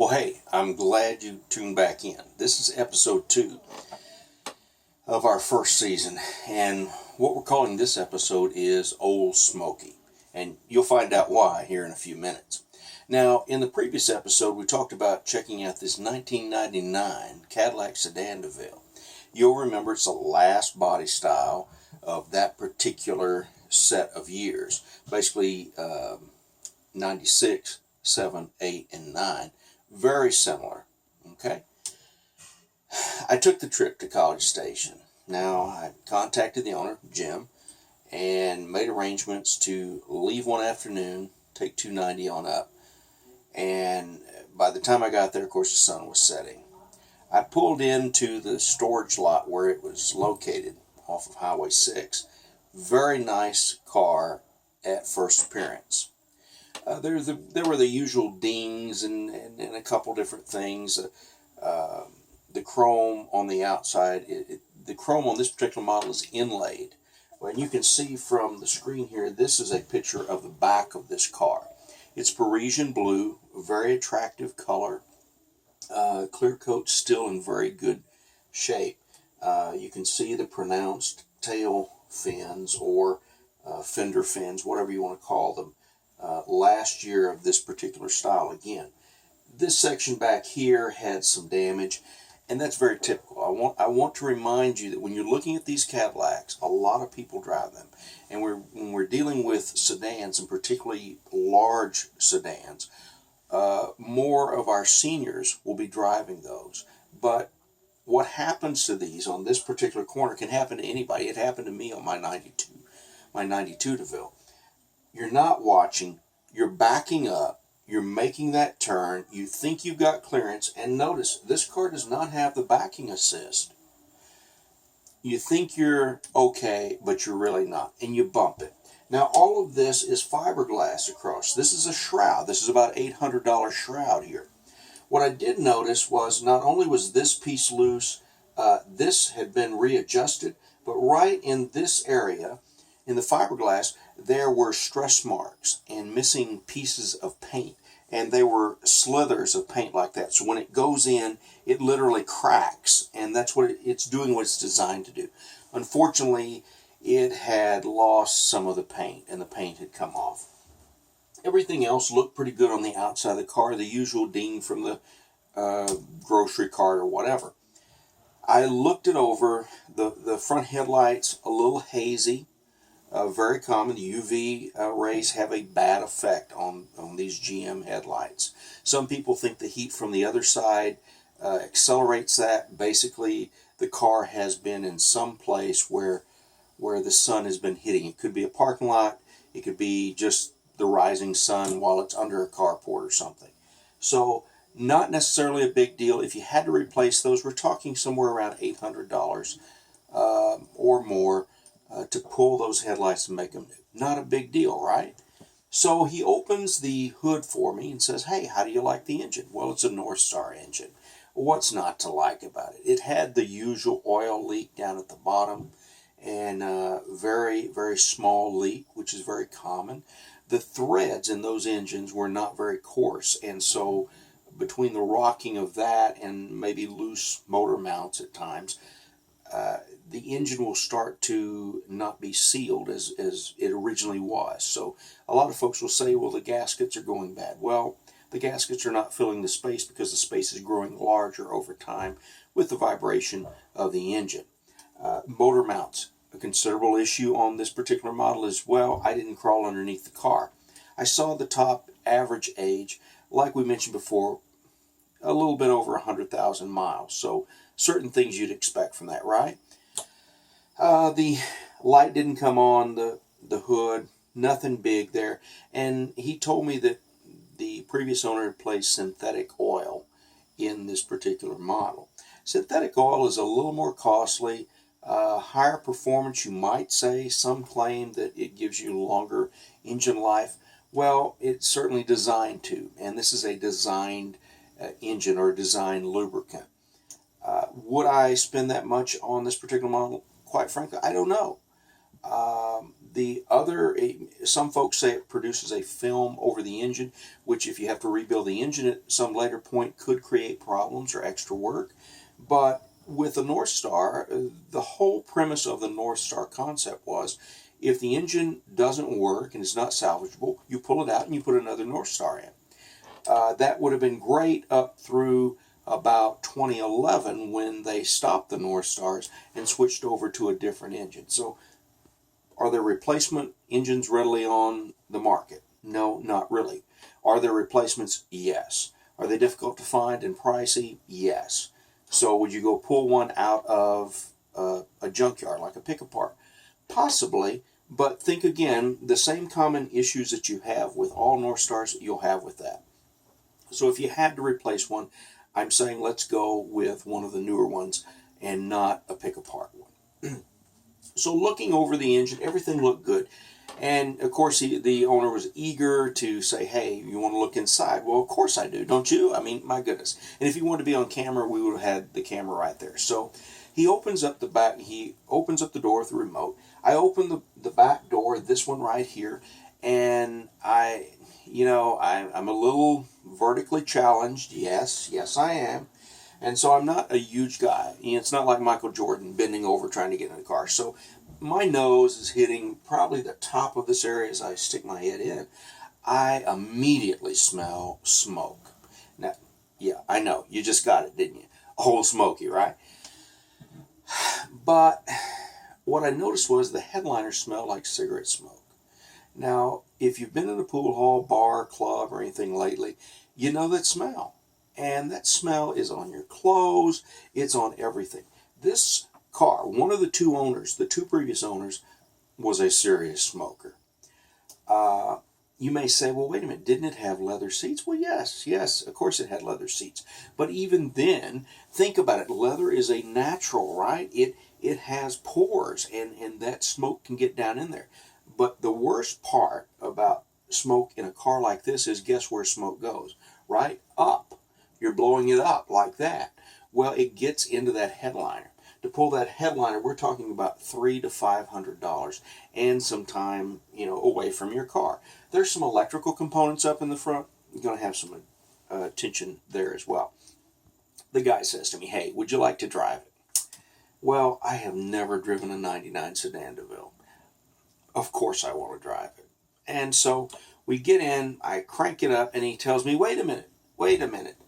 Well, hey, I'm glad you tuned back in. This is episode 2 of our first season, and what we're calling this episode is Old Smokey, and you'll find out why here in a few minutes. Now, in the previous episode, we talked about checking out this 1999 Cadillac sedan DeVille. You'll remember it's the last body style of that particular set of years, basically 96, 7, 8, and 9. Very similar, okay? I took the trip to College Station. Now, I contacted the owner, Jim, and made arrangements to leave one afternoon, take 290 on up. And by the time I got there, of course, the sun was setting. I pulled into the storage lot where it was located off of Highway 6. Very nice car at first appearance. There were the usual dings and a couple different things. The chrome on the outside, the chrome on this particular model is inlaid. And you can see from the screen here, this is a picture of the back of this car. It's Parisian blue, a very attractive color. Clear coat still in very good shape. You can see the pronounced tail fins or fender fins, whatever you want to call them. Last year of this particular style again. This section back here had some damage, and that's very typical. I want to remind you that when you're looking at these Cadillacs, a lot of people drive them, and when we're dealing with sedans, and particularly large sedans, more of our seniors will be driving those. But what happens to these on this particular corner can happen to anybody. It happened to me on my 92 DeVille. You're not watching, you're backing up, you're making that turn, you think you've got clearance, and notice, this car does not have the backing assist. You think you're okay, but you're really not, and you bump it. Now, all of this is fiberglass across. This is a shroud. This is about $800 shroud here. What I did notice was not only was this piece loose, this had been readjusted, but right in this area, in the fiberglass, there were stress marks and missing pieces of paint, and they were slithers of paint like that. So when it goes in, it literally cracks, and that's what it's doing what it's designed to do. Unfortunately, it had lost some of the paint, and the paint had come off. Everything else looked pretty good on the outside of the car, the usual ding from the grocery cart or whatever. I looked it over. The front headlights, a little hazy. Very common. The UV rays have a bad effect on these GM headlights. Some people think the heat from the other side accelerates that. Basically, the car has been in some place where the sun has been hitting. It could be a parking lot. It could be just the rising sun while it's under a carport or something. So, not necessarily a big deal. If you had to replace those, we're talking somewhere around $800 or more. To pull those headlights and make them new. Not a big deal, right? So he opens the hood for me and says, hey, how do you like the engine? Well, it's a North Star engine. What's not to like about it? It had the usual oil leak down at the bottom, and very, very small leak, which is very common. The threads in those engines were not very coarse, and so between the rocking of that and maybe loose motor mounts at times, the engine will start to not be sealed as it originally was. So a lot of folks will say, well, the gaskets are going bad. Well, the gaskets are not filling the space because the space is growing larger over time with the vibration of the engine. Motor mounts, a considerable issue on this particular model as well. I didn't crawl underneath the car. I saw the top average age, like we mentioned before, a little bit over 100,000 miles. So certain things you'd expect from that, right? The light didn't come on the hood, nothing big there. And he told me that the previous owner had placed synthetic oil in this particular model. Synthetic oil is a little more costly, higher performance, you might say. Some claim that it gives you longer engine life. Well, it's certainly designed to, and this is a designed engine or designed lubricant. Would I spend that much on this particular model? Quite frankly, I don't know. some folks say it produces a film over the engine, which if you have to rebuild the engine at some later point could create problems or extra work. But with the North Star, the whole premise of the North Star concept was, if the engine doesn't work and is not salvageable, you pull it out and you put another North Star in. That would have been great up through about 2011 when they stopped the North Stars and switched over to a different engine. So are there replacement engines readily on the market? No, not really. Are there replacements? Yes. Are they difficult to find and pricey? Yes. So would you go pull one out of a junkyard, like a pick-apart? Possibly, but think again, the same common issues that you have with all North Stars, you'll have with that. So if you had to replace one, I'm saying let's go with one of the newer ones and not a pick-apart one. So looking over the engine, everything looked good. And of course, the owner was eager to say, hey, you want to look inside? Well, of course I do, don't you? I mean, my goodness. And if he wanted to be on camera, we would have had the camera right there. So he opens up the back, he opens up the door with the remote. I open the back door, this one right here, and I'm a little vertically challenged. Yes, I am. And so I'm not a huge guy. It's not like Michael Jordan bending over trying to get in the car. So my nose is hitting probably the top of this area as I stick my head in. I immediately smell smoke. Now, yeah, I know. You just got it, didn't you? Old Smokey, right? But what I noticed was the headliner smelled like cigarette smoke. Now, if you've been in a pool hall, bar, club, or anything lately, you know that smell. And that smell is on your clothes, it's on everything. This car, one of the two owners, the two previous owners, was a serious smoker. You may say, well, wait a minute, didn't it have leather seats? Well, yes, of course it had leather seats. But even then, think about it, leather is a natural, right? It has pores, and that smoke can get down in there. But the worst part about smoke in a car like this is, guess where smoke goes? Right up. You're blowing it up like that. Well, it gets into that headliner. To pull that headliner, we're talking about $300 to $500 and some time, away from your car. There's some electrical components up in the front. You're going to have some attention there as well. The guy says to me, hey, would you like to drive it? Well, I have never driven a 99 sedan DeVille. Of course I want to drive it. And so we get in, I crank it up, and he tells me, wait a minute.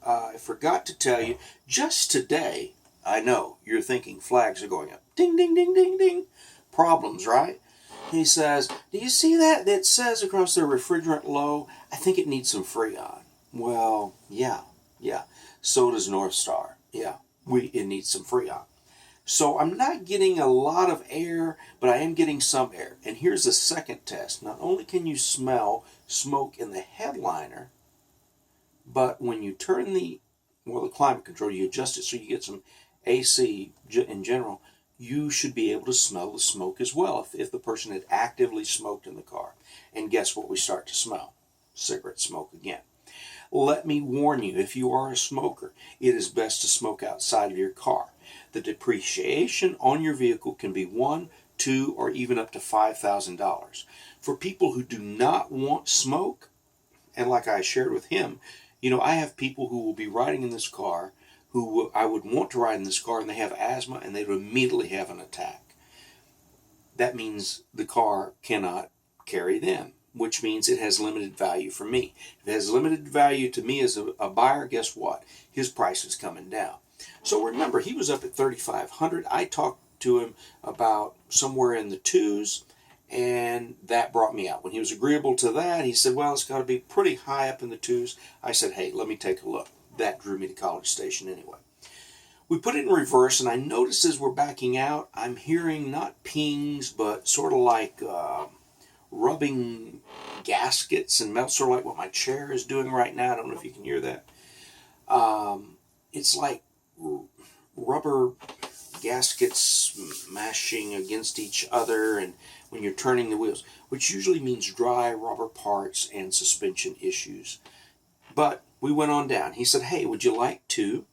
I forgot to tell you, just today, I know, you're thinking flags are going up. Ding, ding, ding, ding, ding. Problems, right? He says, do you see that? That says across there, refrigerant low. I think it needs some Freon. Well, yeah. So does North Star. Yeah, it needs some Freon. So I'm not getting a lot of air, but I am getting some air. And here's the second test. Not only can you smell smoke in the headliner, but when you turn the climate control, you adjust it so you get some AC in general, you should be able to smell the smoke as well if the person had actively smoked in the car. And guess what we start to smell? Cigarette smoke again. Let me warn you, if you are a smoker, it is best to smoke outside of your car. The depreciation on your vehicle can be $1,000, $2,000, or even up to $5,000. For people who do not want smoke, and like I shared with him, I have people who will be riding in this car who I would want to ride in this car, and they have asthma, and they would immediately have an attack. That means the car cannot carry them, which means it has limited value for me. If it has limited value to me as a buyer, guess what? His price is coming down. So remember, he was up at $3,500. I talked to him about somewhere in the twos, and that brought me out. When he was agreeable to that, he said, well, it's got to be pretty high up in the twos. I said, hey, let me take a look. That drew me to College Station anyway. We put it in reverse, and I noticed as we're backing out, I'm hearing not pings, but sort of like rubbing gaskets and melt, sort of like what my chair is doing right now. I don't know if you can hear that. It's like rubber gaskets smashing against each other, and when you're turning the wheels, which usually means dry rubber parts and suspension issues. But we went on down. He said, hey, would you like to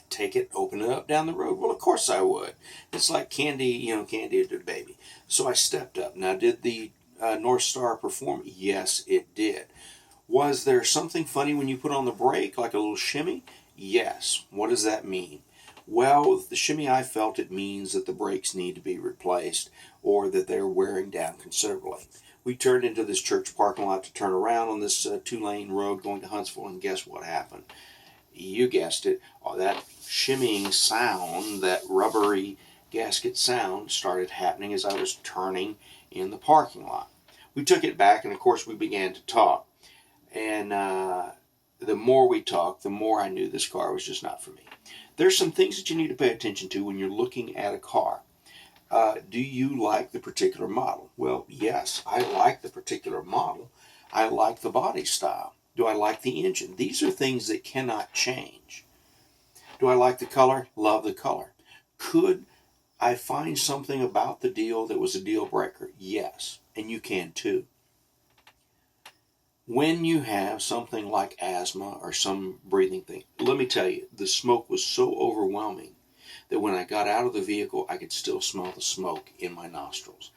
take it, open it up down the road? Well, of course I would. It's like candy, candy to the baby. So I stepped up. Now, did the North Star perform? Yes, it did. Was there something funny when you put on the brake, like a little shimmy? Yes. What does that mean? Well, with the shimmy I felt, it means that the brakes need to be replaced or that they're wearing down considerably. We turned into this church parking lot to turn around on this two-lane road going to Huntsville, and guess what happened? You guessed it. Oh, that shimmying sound, that rubbery gasket sound started happening as I was turning in the parking lot. We took it back, and of course we began to talk. And the more we talked, the more I knew this car was just not for me. There's some things that you need to pay attention to when you're looking at a car. Do you like the particular model? Well, yes, I like the particular model. I like the body style. Do I like the engine? These are things that cannot change. Do I like the color? Love the color. Could I find something about the deal that was a deal breaker? Yes, and you can too. When you have something like asthma or some breathing thing, let me tell you, the smoke was so overwhelming that when I got out of the vehicle, I could still smell the smoke in my nostrils.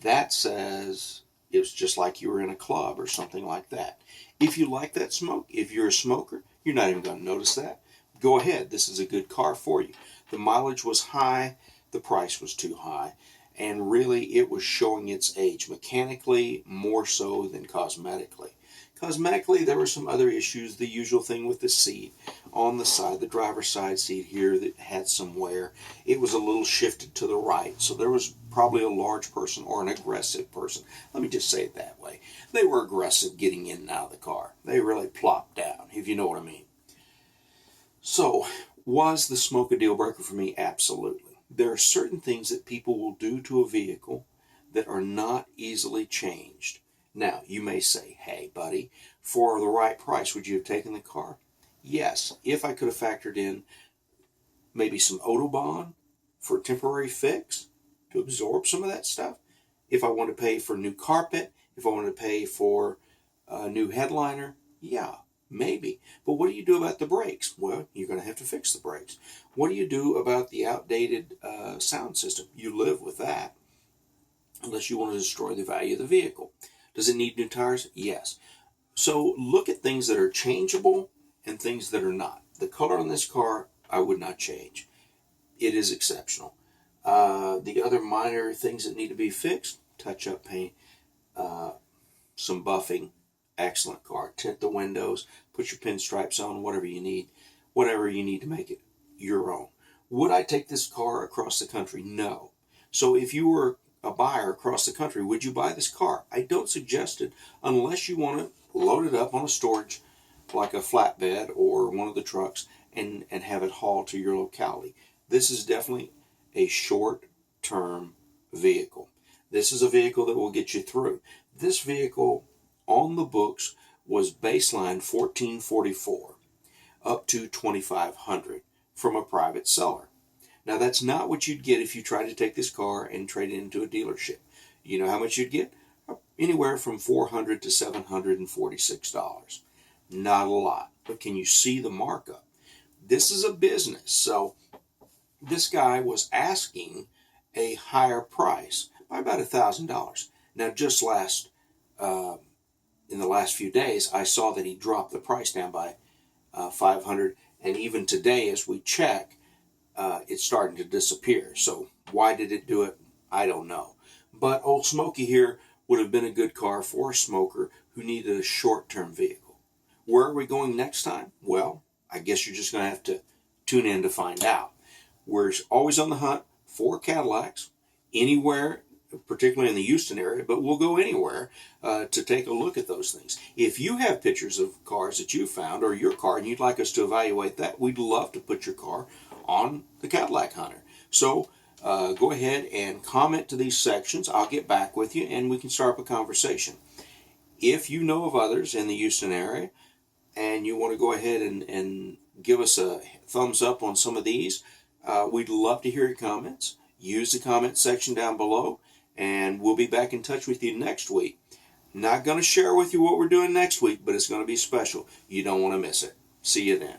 That says it was just like you were in a club or something like that. If you like that smoke, if you're a smoker, you're not even going to notice that. Go ahead. This is a good car for you. The mileage was high. The price was too high. And really, it was showing its age, mechanically more so than cosmetically. Cosmetically, there were some other issues, the usual thing with the seat on the side, the driver's side seat here that had some wear. It was a little shifted to the right, so there was probably a large person or an aggressive person. Let me just say it that way. They were aggressive getting in and out of the car. They really plopped down, if you know what I mean. So, was the smoke a deal breaker for me? Absolutely. There are certain things that people will do to a vehicle that are not easily changed. Now, you may say, hey, buddy, for the right price, would you have taken the car? Yes, if I could have factored in maybe some Autobahn for a temporary fix to absorb some of that stuff. If I want to pay for new carpet, if I want to pay for a new headliner, yeah, maybe. But what do you do about the brakes? Well, you're going to have to fix the brakes. What do you do about the outdated sound system? You live with that, unless you want to destroy the value of the vehicle. Does it need new tires? Yes. So look at things that are changeable and things that are not. The color on this car, I would not change. It is exceptional. The other minor things that need to be fixed, touch-up paint, some buffing, excellent car. Tint the windows, put your pinstripes on, whatever you need to make it your own. Would I take this car across the country? No. So if you were a buyer across the country, would you buy this car? I don't suggest it unless you want to load it up on a storage like a flatbed or one of the trucks and have it hauled to your locality. This is definitely a short-term vehicle. This is a vehicle that will get you through. This vehicle on the books was baseline $1,444 up to $2,500 from a private seller. Now, that's not what you'd get if you tried to take this car and trade it into a dealership. You know how much you'd get? Anywhere from $400 to $746. Not a lot, but can you see the markup? This is a business, so this guy was asking a higher price by about $1,000. Now, just in the last few days, I saw that he dropped the price down by $500, and even today, as we check, it's starting to disappear. So why did it do it? I don't know. But old Smokey here would have been a good car for a smoker who needed a short-term vehicle. Where are we going next time? Well, I guess you're just going to have to tune in to find out. We're always on the hunt for Cadillacs, anywhere, particularly in the Houston area, but we'll go anywhere to take a look at those things. If you have pictures of cars that you found or your car and you'd like us to evaluate that, we'd love to put your car on the Cadillac Hunter. So go ahead and comment to these sections. I'll get back with you and we can start up a conversation. If you know of others in the Houston area and you want to go ahead and give us a thumbs up on some of these, we'd love to hear your comments. Use the comment section down below and we'll be back in touch with you next week. Not going to share with you what we're doing next week, but it's going to be special. You don't want to miss it. See you then.